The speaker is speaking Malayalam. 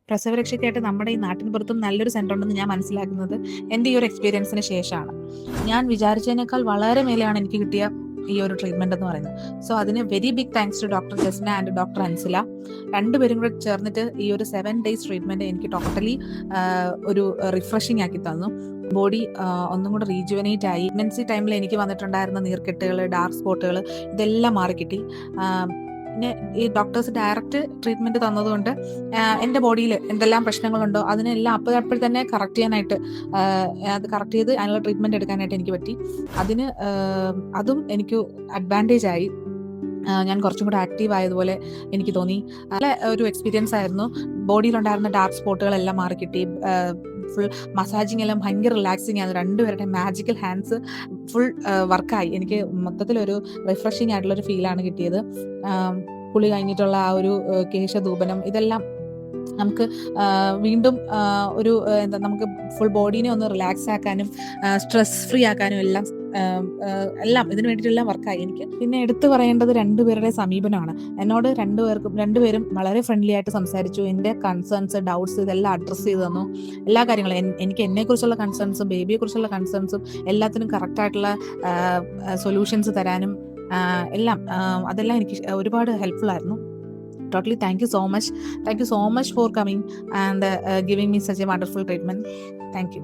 പ്രസവരക്ഷയ്ക്കായിട്ട് നമ്മുടെ ഈ നാട്ടിൻ പുറത്തും നല്ലൊരു സെൻ്റർ ഉണ്ടെന്ന് ഞാൻ മനസ്സിലാക്കുന്നത് എൻ്റെ ഈ ഒരു എക്സ്പീരിയൻസിന് ശേഷമാണ്. ഞാൻ വിചാരിച്ചതിനേക്കാൾ വളരെ മേലെയാണ് എനിക്ക് കിട്ടിയ ഈ ഒരു ട്രീറ്റ്മെൻറ്റ് എന്ന് പറയുന്നത്. സോ അതിന് very big thanks to doctor Jasna and doctor Ansila. രണ്ടുപേരും കൂടെ ചേർന്നിട്ട് ഈ ഒരു 7 days ട്രീറ്റ്മെൻറ്റ് എനിക്ക് ടോട്ടലി ഒരു റിഫ്രഷിങ് ആക്കി തന്നു. ബോഡി ഒന്നും കൂടെ റീജുവനേറ്റ് ആയി. പ്രഗ്നൻസി ടൈമിൽ എനിക്ക് വന്നിട്ടുണ്ടായിരുന്ന നീർക്കെട്ടുകൾ, ഡാർക്ക് സ്പോട്ടുകൾ ഇതെല്ലാം മാറിക്കിട്ടി. പിന്നെ ഈ ഡോക്ടേഴ്സ് ഡയറക്റ്റ് ട്രീറ്റ്മെൻറ്റ് തന്നതുകൊണ്ട് എൻ്റെ ബോഡിയിൽ എന്തെല്ലാം പ്രശ്നങ്ങളുണ്ടോ അതിനെല്ലാം അപ്പോൾ തന്നെ കറക്റ്റ് ചെയ്യാനായിട്ട് അത് കറക്റ്റ് ചെയ്ത് അതിനുള്ള ട്രീറ്റ്മെൻറ്റ് എടുക്കാനായിട്ട് എനിക്ക് പറ്റി. അതിന് അതും എനിക്ക് അഡ്വാൻറ്റേജ് ആയി. ഞാൻ കുറച്ചും കൂടെ ആക്റ്റീവ് ആയതുപോലെ എനിക്ക് തോന്നി. നല്ല ഒരു എക്സ്പീരിയൻസ് ആയിരുന്നു. ബോഡിയിലുണ്ടായിരുന്ന ഡാർക്ക് സ്പോട്ടുകളെല്ലാം മാറിക്കിട്ടി. ഫുൾ മസാജിങ് എല്ലാം ഭയങ്കര റിലാക്സിങ് ആയിരുന്നു. രണ്ടുപേരുടെ മാജിക്കൽ ഹാൻഡ്സ് ഫുൾ വർക്കായി. എനിക്ക് മൊത്തത്തിലൊരു റിഫ്രഷിങ് ആയിട്ടുള്ളൊരു ഫീലാണ് കിട്ടിയത്. കുളി കഴിഞ്ഞിട്ടുള്ള ആ ഒരു കേശധൂപനം ഇതെല്ലാം നമുക്ക് വീണ്ടും ഒരു എന്താ നമുക്ക് ഫുൾ ബോഡീനെ ഒന്ന് റിലാക്സ് ആക്കാനും സ്ട്രെസ് ഫ്രീ ആക്കാനും എല്ലാം ഇതിന് വേണ്ടിയിട്ടെല്ലാം വർക്കായി എനിക്ക്. പിന്നെ എടുത്തു പറയേണ്ടത് രണ്ടുപേരുടെ സമീപനമാണ്. എന്നോട് രണ്ടുപേരും വളരെ ഫ്രണ്ട്ലി ആയിട്ട് സംസാരിച്ചു. എൻ്റെ കൺസേൺസ്, ഡൗട്ട്സ് ഇതെല്ലാം അഡ്രസ്സ് ചെയ്ത് തന്നു. എല്ലാ കാര്യങ്ങളും എനിക്ക് എന്നെക്കുറിച്ചുള്ള കൺസേൺസും ബേബിയെക്കുറിച്ചുള്ള കൺസേൺസും എല്ലാത്തിനും കറക്റ്റായിട്ടുള്ള സൊല്യൂഷൻസ് തരാനും അതെല്ലാം എനിക്ക് ഒരുപാട് ഹെൽപ്ഫുൾ ആയിരുന്നു. Totally, thank you so much. Thank you so much for coming and giving me such a wonderful treatment. Thank you.